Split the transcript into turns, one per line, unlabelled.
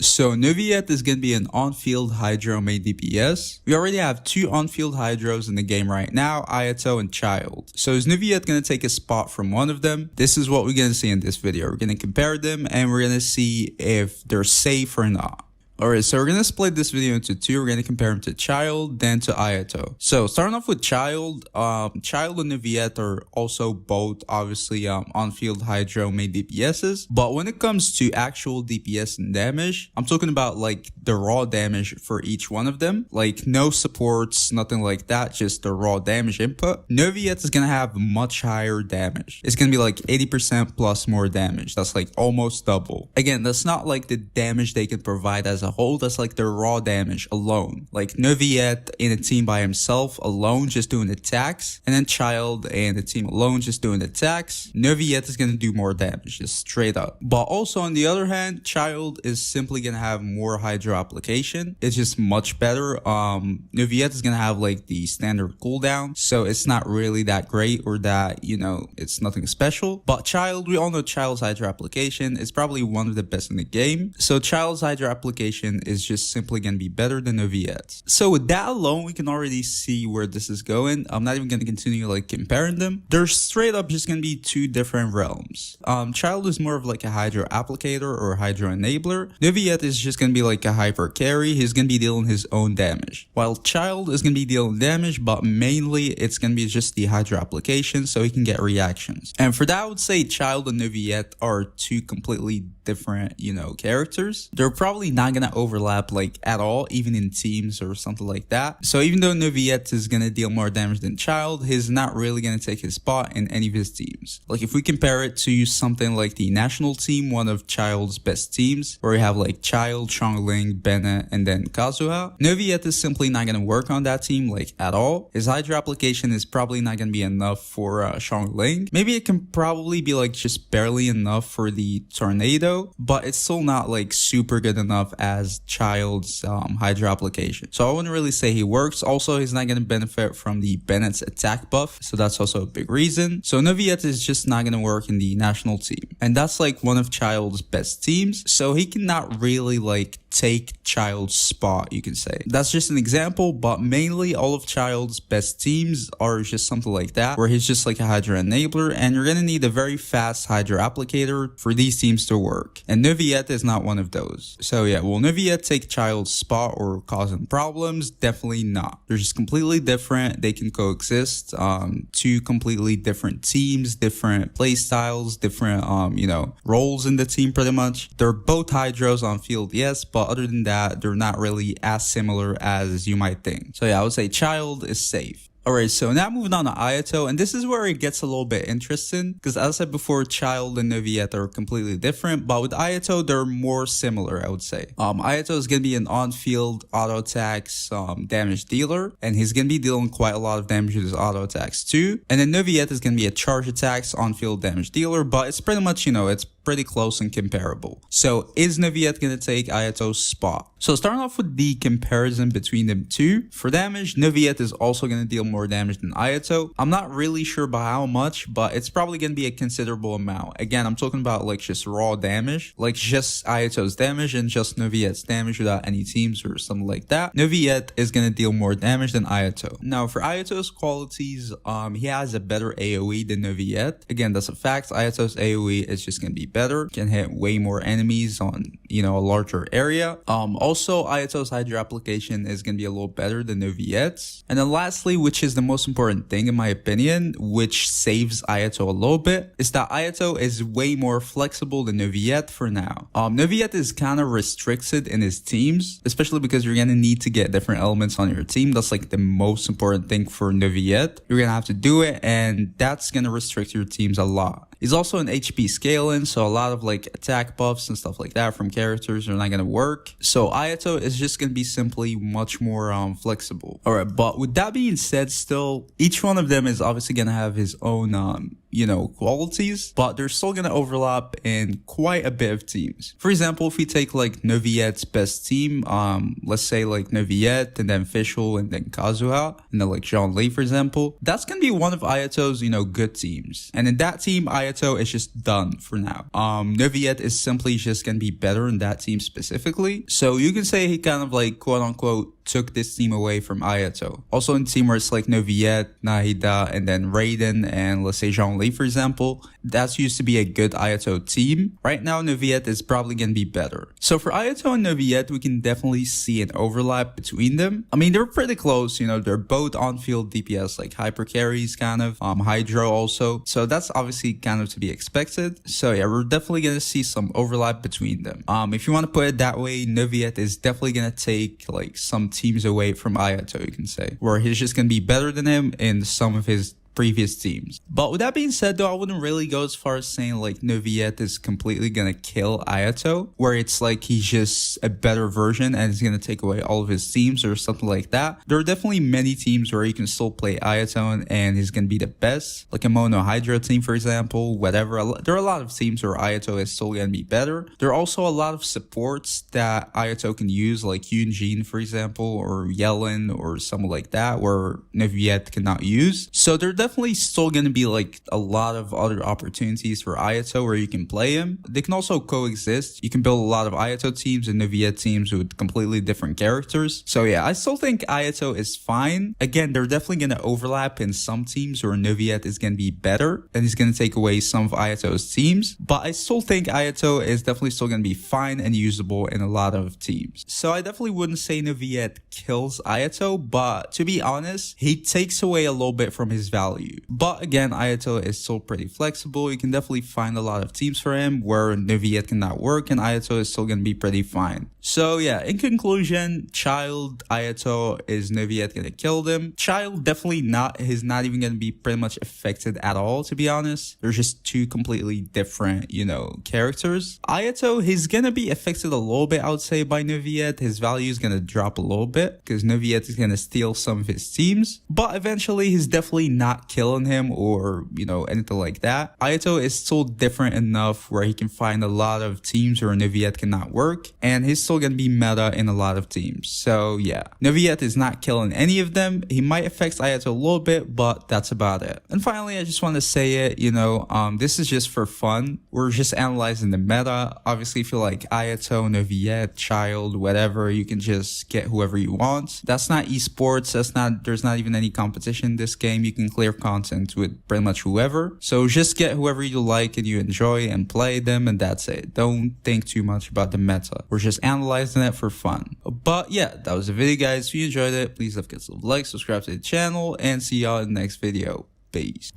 So Neuvillette is going to be an on-field Hydro main DPS. We already have 2 on-field Hydros in the game right now, Ayato and Childe. So is Neuvillette going to take a spot from one of them? This is what we're going to see in this video. We're going to compare them and we're going to see if they're safe or not. Alright, so we're going to split this video into 2. We're going to compare them to Childe, then to Ayato. So starting off with Childe, Childe and Neuvillette are also both obviously on-field Hydro main DPSs. But when it comes to actual DPS and damage, I'm talking about like the raw damage for each one of them. Like no supports, nothing like that, just the raw damage input. Neuvillette is going to have much higher damage. It's going to be like 80% plus more damage. That's like almost double. Again, that's not like the damage they can provide as a whole. That's like their raw damage alone. Like Neuvillette in a team by himself alone just doing attacks, and then Childe and the team alone just doing attacks. Neuvillette is going to do more damage, just straight up. But also on the other hand, Childe is simply going to have more Hydro application. It's just much better. Neuvillette is going to have like the standard cooldown, so it's not really that great, or that, you know, it's nothing special. But Childe, we all know Childe's Hydro application is probably one of the best in the game. So Childe's Hydro application is just simply going to be better than Neuvillette. So with that alone, we can already see where this is going. I'm not even going to continue like comparing them. They're straight up just going to be 2 different realms. Childe is more of like a Hydro applicator or Hydro enabler. Neuvillette is just going to be like a hyper carry. He's going to be dealing his own damage. While Childe is going to be dealing damage, but mainly it's going to be just the Hydro application so he can get reactions. And for that, I would say Childe and Neuvillette are 2 completely different, you know, characters. They're probably not going to overlap like at all, even in teams or something like that. So even though Neuvillette is going to deal more damage than Childe, he's not really going to take his spot in any of his teams. Like if we compare it to something like the national team, one of Childe's best teams, where we have like Childe, Xiangling, Bennett, and then Kazuha, Neuvillette is simply not going to work on that team like at all. His Hydro application is probably not going to be enough for Xiangling. Maybe it can probably be like just barely enough for the Tornado, but it's still not like super good enough as Childe's Hydro application. So I wouldn't really say he works. Also, he's not going to benefit from the Bennett's attack buff, so that's also a big reason. So Neuvillette is just not going to work in the national team, and that's like one of Childe's best teams, so he cannot really like take Childe's spot, you can say. That's just an example, but mainly all of Childe's best teams are just something like that, where he's just like a Hydro enabler, and you're gonna need a very fast Hydro applicator for these teams to work, and Neuvillette is not one of those. So yeah, will Neuvillette take Childe's spot or cause him problems? Definitely not. They're just completely different. They can coexist. 2 completely different teams, different play styles, different you know, roles in the team pretty much. They're both Hydros on field, yes, but other than that, they're not really as similar as you might think. So yeah, I would say Childe is safe. Alright, so now moving on to Ayato, and this is where it gets a little bit interesting, because as I said before, Childe and Neuvillette are completely different, but with Ayato, they're more similar, I would say. Ayato is going to be an on-field auto attacks damage dealer, and he's going to be dealing quite a lot of damage with his auto attacks too. And then Neuvillette is going to be a charge attacks on-field damage dealer, but it's pretty much, you know, it's pretty close and comparable. So is Neuvillette going to take Ayato's spot? So starting off with the comparison between them 2, for damage, Neuvillette is also going to deal more damage than Ayato. I'm not really sure by how much, but it's probably going to be a considerable amount. Again, I'm talking about like just raw damage, like just Ayato's damage and just Neuvillette's damage without any teams or something like that. Neuvillette is going to deal more damage than Ayato. Now for Ayato's qualities, he has a better AoE than Neuvillette. Again, that's a fact. Ayato's AoE is just going to be better, can hit way more enemies on, you know, a larger area. Also, Ayato's Hydro application is going to be a little better than Neuvillette's. And then lastly, which is the most important thing in my opinion, which saves Ayato a little bit, is that Ayato is way more flexible than Neuvillette for now. Neuvillette is kind of restricted in his teams, especially because you're going to need to get different elements on your team. That's like the most important thing for Neuvillette. You're going to have to do it, and that's going to restrict your teams a lot. He's also an HP scaling, so a lot of like attack buffs and stuff like that from characters are not going to work. So Ayato is just going to be simply much more flexible. Alright, but with that being said, still, each one of them is obviously going to have his own qualities, but they're still gonna overlap in quite a bit of teams. For example, if we take like Neuvillette's best team, let's say like Neuvillette and then Fischl and then Kazuha and then like Jean-Lee, for example, that's gonna be one of Ayato's, good teams. And in that team, Ayato is just done for now. Neuvillette is simply just gonna be better in that team specifically. So you can say he kind of like quote unquote took this team away from Ayato. Also in team where it's like Neuvillette, Nahida, and then Raiden, and let's say Jean-Lee, for example, that's used to be a good Ayato team. Right now, Neuvillette is probably going to be better. So for Ayato and Neuvillette, we can definitely see an overlap between them. I mean, they're pretty close, they're both on-field DPS, like hypercarries kind of, Hydro also. So that's obviously kind of to be expected. So yeah, we're definitely going to see some overlap between them. If you want to put it that way, Neuvillette is definitely going to take like some teams away from Ayato, you can say, where he's just going to be better than him in some of his previous teams. But with that being said, though, I wouldn't really go as far as saying like Neuvillette is completely gonna kill Ayato, where it's like he's just a better version and he's gonna take away all of his teams or something like that. There are definitely many teams where you can still play Ayato and he's gonna be the best, like a Mono Hydra team, for example, whatever. There are a lot of teams where Ayato is still gonna be better. There are also a lot of supports that Ayato can use, like Yunjin, for example, or Yellen or someone like that, where Neuvillette cannot use. So they're definitely still going to be like a lot of other opportunities for Ayato where you can play him. They can also coexist. You can build a lot of Ayato teams and Neuvillette teams with completely different characters. So yeah, I still think Ayato is fine. Again, they're definitely going to overlap in some teams where Neuvillette is going to be better and he's going to take away some of Ayato's teams. But I still think Ayato is definitely still going to be fine and usable in a lot of teams. So I definitely wouldn't say Neuvillette kills Ayato, but to be honest, he takes away a little bit from his value. But again, Ayato is still pretty flexible. You can definitely find a lot of teams for him where Neuvillette cannot work, and Ayato is still going to be pretty fine. So yeah, in conclusion, Childe Ayato, is Neuvillette going to kill them? Childe definitely not. He's not even going to be pretty much affected at all, to be honest. They're just two completely different, characters. Ayato, he's going to be affected a little bit, I would say, by Neuvillette. His value is going to drop a little bit because Neuvillette is going to steal some of his teams. But eventually, he's definitely not killing him or, anything like that. Ayato is still different enough where he can find a lot of teams where Neuvillette cannot work, and he's still going to be meta in a lot of teams. So yeah, Neuvillette is not killing any of them. He might affect Ayato a little bit, but that's about it. And finally, I just want to say it, this is just for fun. We're just analyzing the meta. Obviously, if you like Ayato, Neuvillette, Childe, whatever, you can just get whoever you want. That's not esports. There's not even any competition in this game. You can clear content with pretty much whoever. So just get whoever you like and you enjoy and play them, and that's it. Don't think too much about the meta. We're just analyzing it for fun. But yeah, that was the video, guys. If you enjoyed it, please give a like, subscribe to the channel, and see y'all in the next video. Peace.